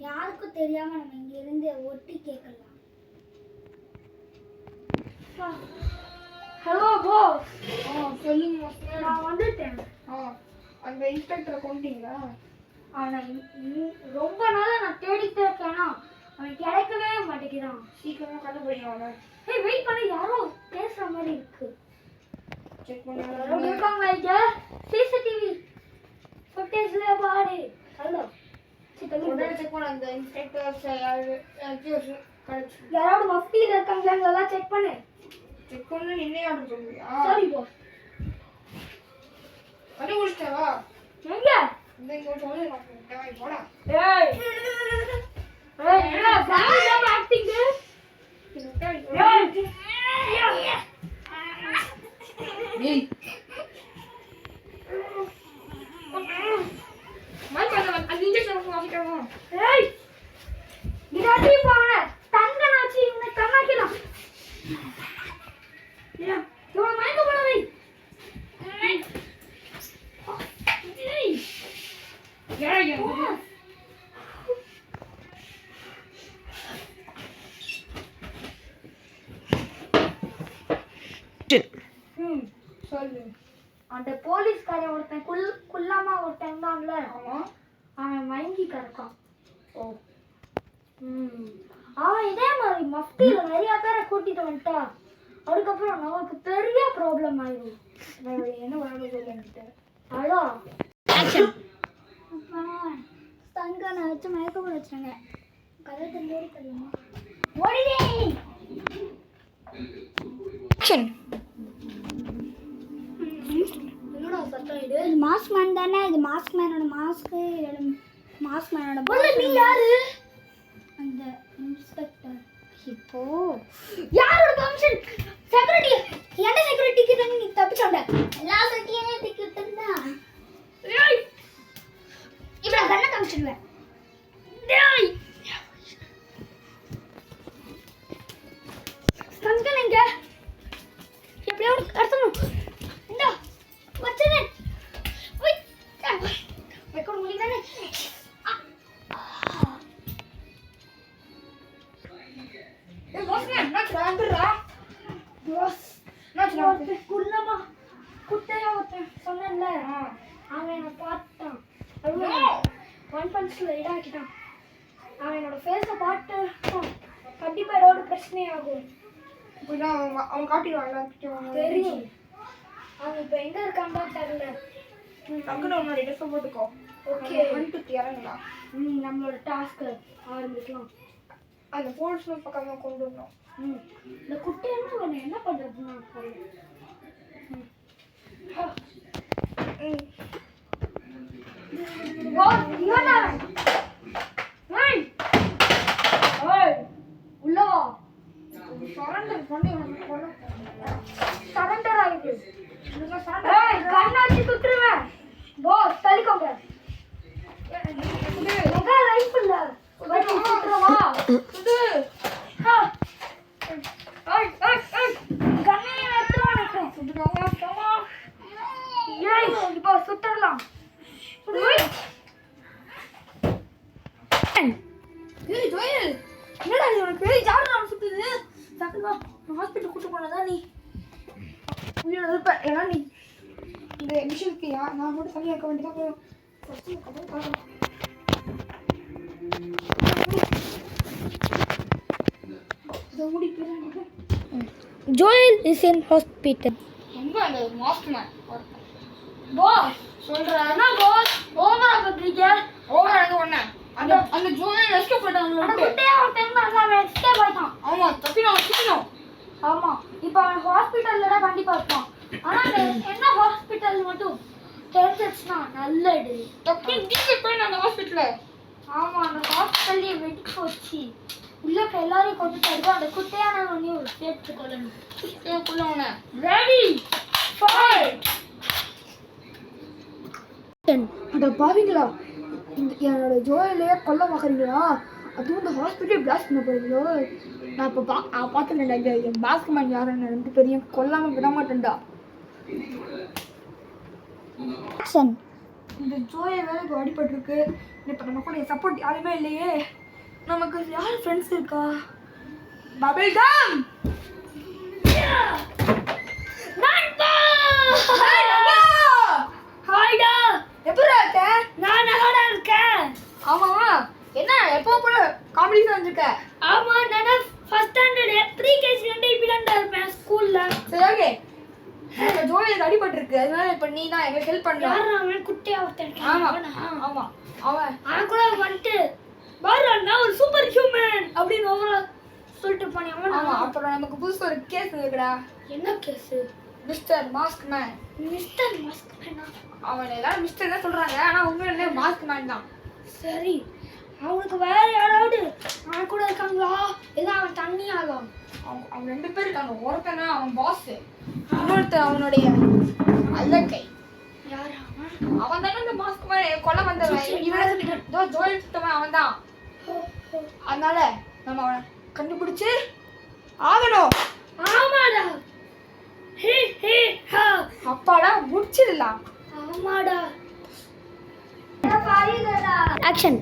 யாருக்கும் தெரியாம நம்ம இங்க இருந்து ஒட்டி கேட்கலாம். Hello boss. சொல்லுங்க. நான் வந்துட்டேன். அந்த இன்ஸ்பெக்டரை கொண்டீங்களா? ஆனா ரொம்ப நாளா நான் தேடிட்டே இருக்கேனா அவன் கிடைக்கவே மாட்டேங்கிறான். சீக்கிரமா கண்டுபிடிங்க அவனை. ஏய் வெயிட் பண்ணு, யாரோ பேசுற மாதிரி இருக்கு. செக் பண்ணி இருக்காங்க இங்க. சிசிடிவி ஃபுட்டேஜ்ல பாரு. ஹலோ உடனே செக் பண்ண. அந்த இன்ஸ்பெக்டர்ஸ் யாராவது மஃப்டில இருக்காங்களா செக் பண்ணு. செக் பண்ணி நின்னே ஆர்டர் சொல்லுவியா? சரி பாஸ். கண்டுபிடிச்சிட்டவா? எங்க இந்த இங்க சொல்லு நான் போடா. ஏய் ஏய் என்ன சாமில ஆக்டிங்? ஏய் ஏய் மைக் அந்த அந்த இன்ஜெக்ஷன் வாங்கிட்டோமா? ஏய் இதாட்டி போன தங்கனாச்சி இந்த கண்ணாக்கிலாம். ஏய் இவன் மைக்க போட வை. ஏய் ஏய் சொல்லு. அந்த போலீஸ்காரன் ஒருத்தன் குள்ளமா ஒருத்தன் தான்ல, ஆமா அவன் மயங்கி கிடக்கான். ஓ அவன் இதே மாதிரி மஃப்டியில நிறைய பேரை கூட்டிட்டு வந்துட்டா அதுக்கப்புறம் நமக்கு பெரிய ப்ராப்ளம் ஆயிடும். என்ன வேணும் சொல்லு என்கிட்ட. அதான் தங்கனை வச்சு மயக்க போட வச்சாங்க. கதை தெரிஞ்சோடி தெரியுமா? ஓடிடே. என்னடா சத்தம் இது? இது மாஸ்க் மேன் தானே? இது மாஸ்க் மேனோட மாஸ்க். மாஸ்க் மேனோட பொண்ணு. நீ யாரு? அந்த இன்ஸ்பெக்டர். இப்போ யாரோட கமிஷன்? செக்யூரிட்டி. என்ன செக்யூரிட்டி கிட்ட நீ தப்பிச்சோண்ட? எல்லா செக்யூரிட்டி கிட்ட தான். ஏய் இப்போ நான் என்ன கமிஷன் வே? டேய் கங்கன் எங்க? எப்படியோ கடத்தணும். இந்த வச்சனே ஓய் ரெக்கார்ட் முடியலனே. ஏய் பாஸ் நான் ட்ராண்டரா. பாஸ் நான் ட்ராண்டர் குள்ளமா குட்டையா ஒருத்தன் சொன்னேன்ல, அவன் என்னை பார்த்தான். ஒன் பஞ்ச்ல இதாக்கிட்டான். அவன் என்னோட ஃபேஸை பார்த்து கண்டிப்பா ஏதாவது பிரச்சனை ஆகும். இப்படிதான் அவன் காட்டிடுவான் தெரியும். அவன் இப்போ எங்க இருக்கான்னு தெரியல. டக்குனு உன்னோட ட்ரெஸ் போட்டுக்கோ. ஓகே வந்துட்டு இறங்கடா. நம்மளோட டாஸ்க் ஆரம்பிக்கலாம். அந்த போலீஸ் பக்கமா கொண்டு வரணும். இந்த குட்டியெல்லாம் அவன் என்ன பண்றதுன்னு தெரியல. சரண்டர் ஆயிடுது. கண்ணாச்சி குத்துருவேன். பாஸ் தள்ளிக்கோங்க. மெகா ரைஃபிள் வச்சு குத்துறவா? கண்ணையை எடுத்துருவான். இப்போ சுத்தரலாம். ஏய் ஜோயல் என்னடா நீ உனக்கு பேய் ஜாடுறா சுத்துது. டக்குனு ஹாஸ்பிடல் கூட்டி போனதா நீ உயிரோட இருப்ப. ஏன்னா நீ இந்த மிஷனுக்கு நான் மட்டும் தனியாக இருக்க வேண்டியதா போயும். ஃபஸ்ட்டு கதை பார்க்கலாம். Joel is in hospital. ரொம்ப அந்த மாஸ்க் மேன் பாஸ் சொல்றானா பாஸ் ஓவரா பண்றீங்க. ஓவரா எங்க ஒண்ணே அந்த அந்த ஜோயல் எஸ்கேப் பண்ணிட்டாங்க. அந்த குட்டையா ஒருத்தன் தான் அவன் எஸ்கேப் ஆயிட்டான். ஆமா தப்பினோம். ஆமா இப்போ அவன் ஹாஸ்பிட்டல்ல தான் கண்டிப்பா இருப்பான். ஆனா என்ன ஹாஸ்பிட்டல் மட்டும் தெரிஞ்சிச்சுன்னா நல்லது. தப்பி நீங்க போய் அந்த ஹாஸ்பிட்டல்ல. ஆமா அந்த ஹாஸ்பிட்டல்லே வெடிச்சு போச்சு. உள்ள எல்லாரையும் கொண்டு தருவா. அந்த குட்டையான ஒன்னையும் சேர்த்து கொள்ளணும். ஏக்குள்ள அவனை ரெடி ஃபைட். அட பாவிங்களா, என்னோட ஜோயிலே கொல்ல பார்க்குறீங்களா? அதுவும் இந்த ஹாஸ்பிட்டல் பிளாஸ்ட் பண்ண போறீங்களோ? நான் இப்போ பார்த்துட்டேன்டா. என் மாஸ்க் மேன் யாருன்னு 2 பேரையும் கொல்லாமல் விட மாட்டேன்டா. இந்த ஜோயை வேற இப்போ அடிபட்டிருக்கு. இப்போ நம்ம கூட சப்போர்ட் யாருமே இல்லையே. நமக்கு யார் ஃப்ரெண்ட்ஸ் இருக்கா? Bubble gum. நண்பா ஹாய் நண்பா. ஹாய்டா. எப்படிடா இருக்க? நான் நல்லாடா இருக்கேன். ஆமா, என்ன எப்போ போல காமெடி செஞ்சிருக்க? ஆமா, நான் ஃபர்ஸ்ட் ஸ்டாண்டர்ட் ப்ரீகேஜி வந்து இப்படிதான் இருப்பேன் ஸ்கூல்ல. சரி ஓகே. இந்த ஜோயிலுக்கு அடிபட்டிருக்கு, அதனால இப்போ நீ தான் எங்களுக்கு ஹெல்ப் பண்ணலாம். யார் அவன் குட்டியா ஒருத்தன்? ஆமா ஆமா, அவன் கூட வந்துட்டு பாரு நான் ஒரு சூப்பர் ஹியூமன் அப்படின்னு ஓவரா சொல்லிட்டு போனேன். ஆமா. அப்புறம் நமக்கு புதுசு ஒரு கேஸ் இருக்குடா. என்ன case? Mister mask man. Mister mask மேனா? அவன் எல்லாரும் மிஸ்டர் தான் சொல்றாங்க, ஆனா உண்மையிலே மாஸ்க் மேன் தான். சரி, அவனுக்கு வேற யாராவது அவன் கூட இருக்காங்களா? இல்லை அவன் தண்ணியாகும்? அவன் 2 பேர் இருக்காங்க. ஒருத்தனா அவன் பாஸ், இன்னொருத்தன் அவனுடைய அல்லக்கை. யார் அவன்? அவன் தானே இந்த மாஸ்க் மேன் கொல்ல வந்தவன். இவன் ஜோயில் சுத்தவன் அவன் தான். அதனால நம்ம அவனை கண்டுபிடிச்சு ஆகணும். ஆமாடா. ஹே ஹே ஹா. அப்பாடா முடிச்சிடலாம். ஆமாடா. ஆக்ஷன்.